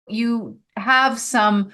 You have some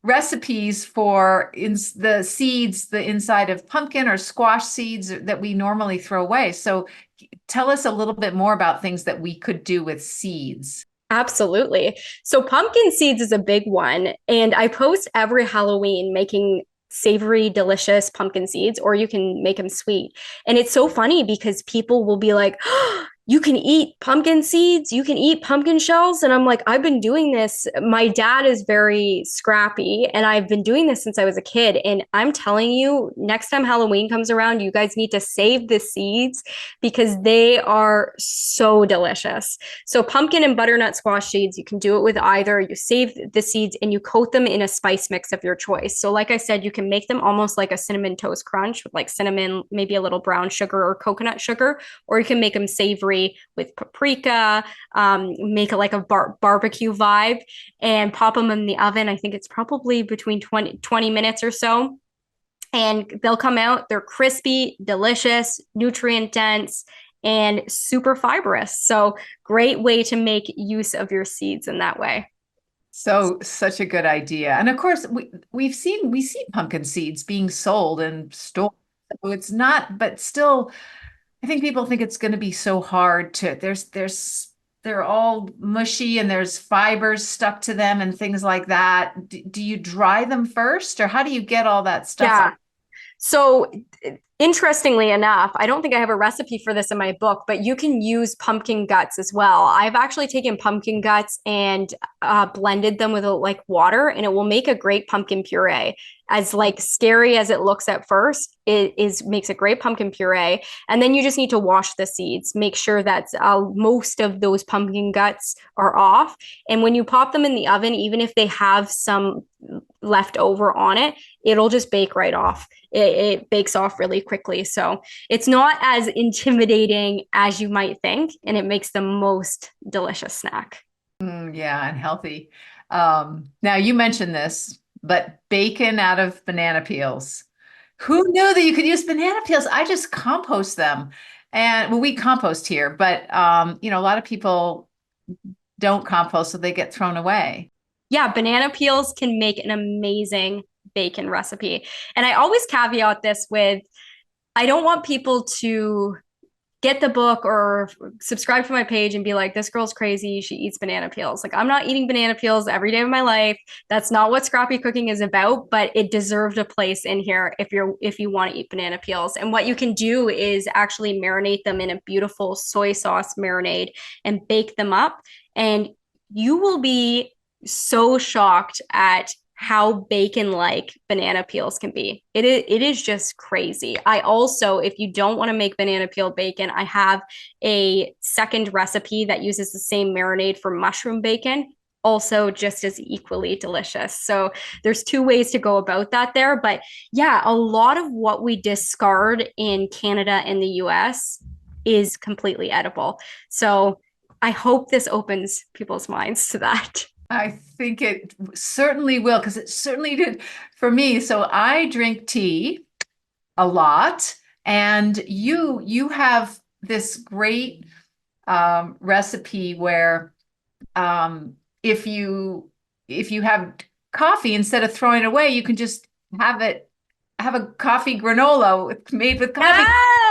recipes for the seeds, the inside of pumpkin or squash seeds that we normally throw away. So tell us a little bit more about things that we could do with seeds. Absolutely. So pumpkin seeds is a big one. And I post every Halloween making savory, delicious pumpkin seeds, or you can make them sweet. And it's so funny because people will be like, oh, you can eat pumpkin seeds, you can eat pumpkin shells. And I'm like, I've been doing this. My dad is very scrappy, and I've been doing this since I was a kid. And I'm telling you, next time Halloween comes around, you guys need to save the seeds because they are so delicious. So pumpkin and butternut squash seeds, you can do it with either. You save the seeds and you coat them in a spice mix of your choice. So like I said, you can make them almost like a cinnamon toast crunch with like cinnamon, maybe a little brown sugar or coconut sugar, or you can make them savory with paprika, make it like a barbecue vibe and pop them in the oven. I think it's probably between 20 minutes or so. And they'll come out, they're crispy, delicious, nutrient dense, and super fibrous. So, great way to make use of your seeds in that way. So such a good idea. And of course, we see pumpkin seeds being sold in stores. So it's not, but still, I think people think it's going to be so hard to they're all mushy and there's fibers stuck to them and things like that. Do you dry them first or how do you get all that stuff Yeah. out? So, interestingly enough, I don't think I have a recipe for this in my book, but you can use pumpkin guts as well. I've actually taken pumpkin guts and blended them with like water, and it will make a great pumpkin puree. As like scary as it looks at first, it is makes a great pumpkin puree. And then you just need to wash the seeds, make sure that most of those pumpkin guts are off. And when you pop them in the oven, even if they have some left over on it, it'll just bake right off. It bakes off really quickly. So it's not as intimidating as you might think, and it makes the most delicious snack. Yeah, and healthy. Now you mentioned this, but bacon out of banana peels. Who knew that you could use banana peels? I just compost them. And well, we compost here, but a lot of people don't compost, so they get thrown away. Yeah, banana peels can make an amazing bacon recipe. And I always caveat this with I don't want people to get the book or subscribe to my page and be like, this girl's crazy. She eats banana peels. Like, I'm not eating banana peels every day of my life. That's not what scrappy cooking is about, but it deserved a place in here if you want to eat banana peels. And what you can do is actually marinate them in a beautiful soy sauce marinade and bake them up. And you will be so shocked at how bacon like banana peels can be. It is just crazy. I also, if you don't want to make banana peel bacon, I have a second recipe that uses the same marinade for mushroom bacon, also just as equally delicious. So there's two ways to go about that there. But yeah, a lot of what we discard in Canada and the US is completely edible. So I hope this opens people's minds to that. I think it certainly will, because it certainly did for me. So I drink tea a lot, and you have this great recipe where if you have coffee, instead of throwing it away, you can just have it have a coffee granola made with coffee.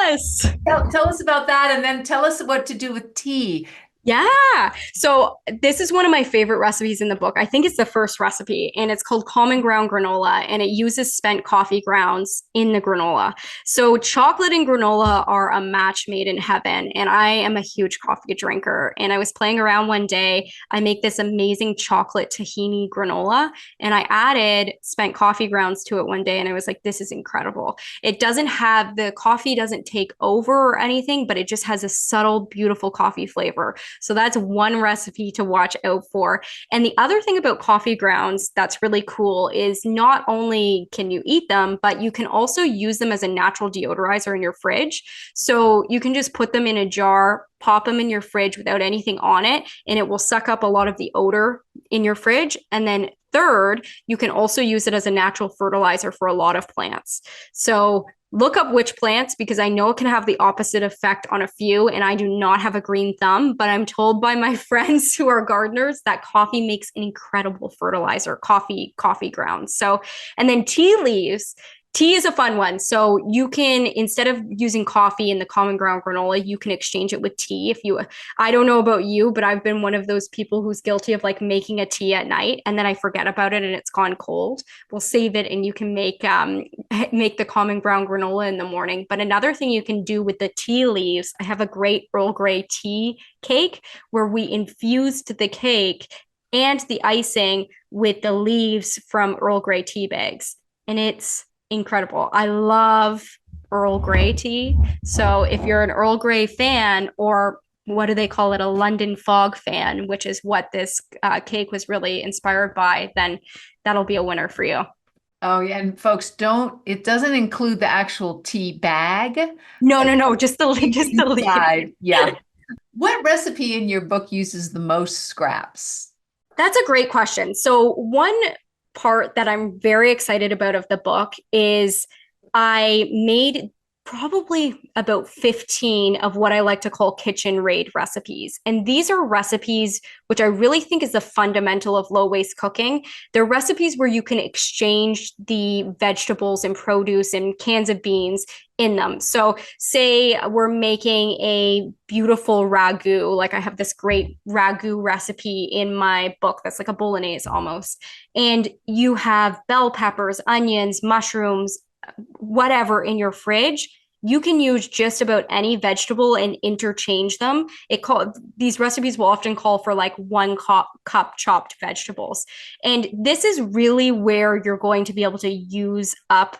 Yes. Tell us about that, and then tell us what to do with tea. Yeah. So this is one of my favorite recipes in the book. I think it's the first recipe, and it's called Common Ground Granola, and it uses spent coffee grounds in the granola. So chocolate and granola are a match made in heaven, and I am a huge coffee drinker. And I was playing around one day. I make this amazing chocolate tahini granola, and I added spent coffee grounds to it one day, and I was like, this is incredible. It doesn't have the coffee doesn't take over or anything, but it just has a subtle, beautiful coffee flavor. So that's one recipe to watch out for. And the other thing about coffee grounds that's really cool is not only can you eat them, but you can also use them as a natural deodorizer in your fridge. So you can just put them in a jar, pop them in your fridge without anything on it, and it will suck up a lot of the odor in your fridge. And then third, you can also use it as a natural fertilizer for a lot of plants. So look up which plants because I know it can have the opposite effect on a few, and I do not have a green thumb, but I'm told by my friends who are gardeners that coffee makes an incredible fertilizer, coffee grounds. So, and then tea leaves. Tea is a fun one. So you can, instead of using coffee in the common ground granola, you can exchange it with tea. I don't know about you, but I've been one of those people who's guilty of like making a tea at night and then I forget about it and it's gone cold. We'll save it and you can make the common ground granola in the morning. But another thing you can do with the tea leaves, I have a great Earl Grey tea cake where we infused the cake and the icing with the leaves from Earl Grey tea bags. And it's incredible. I love Earl Grey tea. So if you're an Earl Grey fan, or what do they call it, a London fog fan, which is what this cake was really inspired by, then that'll be a winner for you. Oh, yeah. And folks, it doesn't include the actual tea bag. No, just the leaf. Inside. Yeah. What recipe in your book uses the most scraps? That's a great question. So one part that I'm very excited about of the book is I made probably about 15 of what I like to call kitchen raid recipes. And these are recipes which I really think is the fundamental of low waste cooking. They're recipes where you can exchange the vegetables and produce and cans of beans in them. So say we're making a beautiful ragu, like I have this great ragu recipe in my book that's like a bolognese almost. And you have bell peppers, onions, mushrooms, whatever in your fridge. You can use just about any vegetable and interchange them. These recipes will often call for like 1 cup chopped vegetables. And this is really where you're going to be able to use up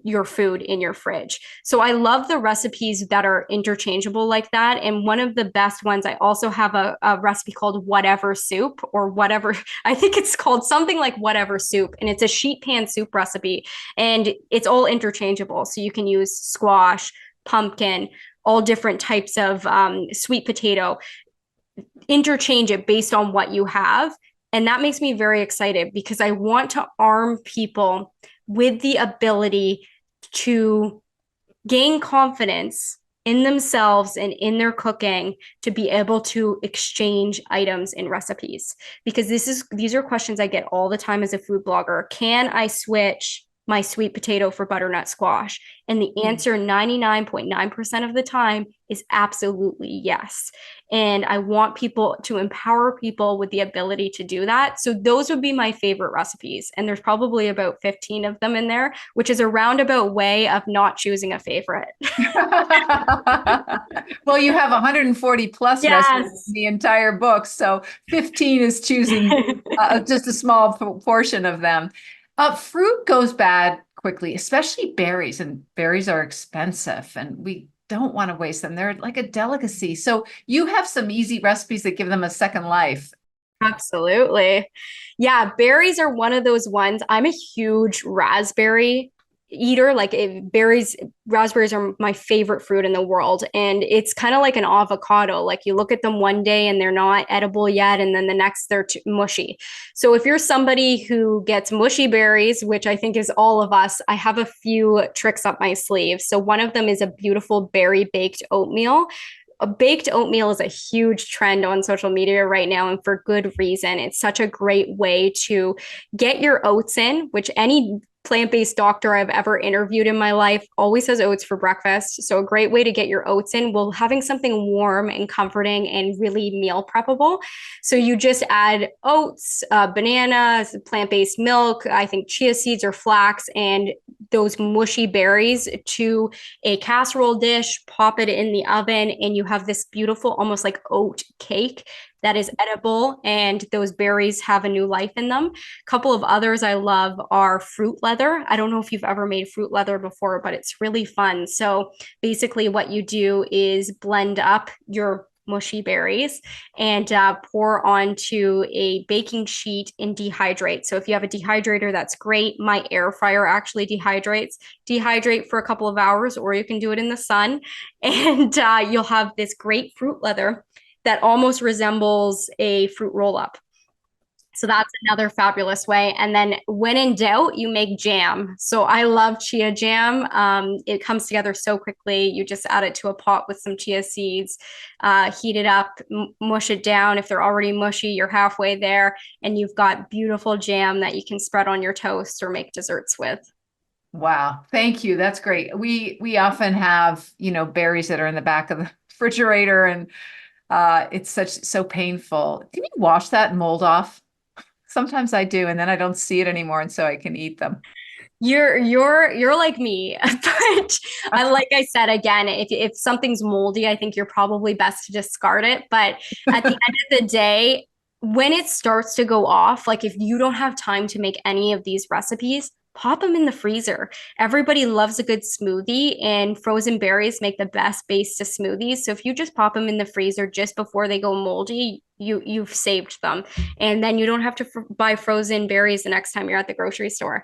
your food in your fridge. So I love the recipes that are interchangeable like that. And one of the best ones, I also have a recipe called Whatever Soup, or whatever, I think it's called something like Whatever Soup. And it's a sheet pan soup recipe and it's all interchangeable. So you can use squash, pumpkin, all different types of sweet potato, interchange it based on what you have. And that makes me very excited because I want to arm people with the ability to gain confidence in themselves and in their cooking to be able to exchange items in recipes. Because these are questions I get all the time as a food blogger. Can I switch my sweet potato for butternut squash? And the answer 99.9% of the time is absolutely yes. And I want people to empower people with the ability to do that. So those would be my favorite recipes. And there's probably about 15 of them in there, which is a roundabout way of not choosing a favorite. Well, you have 140 plus recipes in the entire book. So 15 is choosing just a small portion of them. Fruit goes bad quickly, especially berries, and berries are expensive and we don't want to waste them. They're like a delicacy. So you have some easy recipes that give them a second life. Absolutely. Yeah, berries are one of those ones. I'm a huge raspberry eater. Raspberries are my favorite fruit in the world. And it's kind of like an avocado. Like you look at them one day and they're not edible yet, and then the next they're mushy. So if you're somebody who gets mushy berries, which I think is all of us, I have a few tricks up my sleeve. So one of them is a beautiful berry baked oatmeal. A baked oatmeal is a huge trend on social media right now, and for good reason. It's such a great way to get your oats in, which any plant-based doctor I've ever interviewed in my life always has oats for breakfast. So a great way to get your oats in while having something warm and comforting and really meal preppable. So you just add oats, bananas, plant-based milk, I think chia seeds or flax, and those mushy berries to a casserole dish, pop it in the oven, and you have this beautiful, almost like oat cake that is edible, and those berries have a new life in them. A couple of others I love are fruit leather. I don't know if you've ever made fruit leather before, but it's really fun. So basically what you do is blend up your mushy berries and pour onto a baking sheet and dehydrate. So if you have a dehydrator, that's great. My air fryer actually dehydrates. Dehydrate for a couple of hours, or you can do it in the sun, and you'll have this great fruit leather that almost resembles a fruit roll-up. So that's another fabulous way. And then when in doubt, you make jam. So I love chia jam. It comes together so quickly. You just add it to a pot with some chia seeds, heat it up, mush it down. If they're already mushy, you're halfway there, and you've got beautiful jam that you can spread on your toast or make desserts with. Wow. Thank you. That's great. We often have, berries that are in the back of the refrigerator, and it's so painful. Can you wash that mold off? Sometimes I do, and then I don't see it anymore, and so I can eat them. You're like me, but like I said again, if something's moldy, I think you're probably best to discard it. But at the end of the day, when it starts to go off, like if you don't have time to make any of these recipes, pop them in the freezer. Everybody loves a good smoothie, and frozen berries make the best base to smoothies. So if you just pop them in the freezer just before they go moldy, you've saved them, and then you don't have to buy frozen berries the next time you're at the grocery store.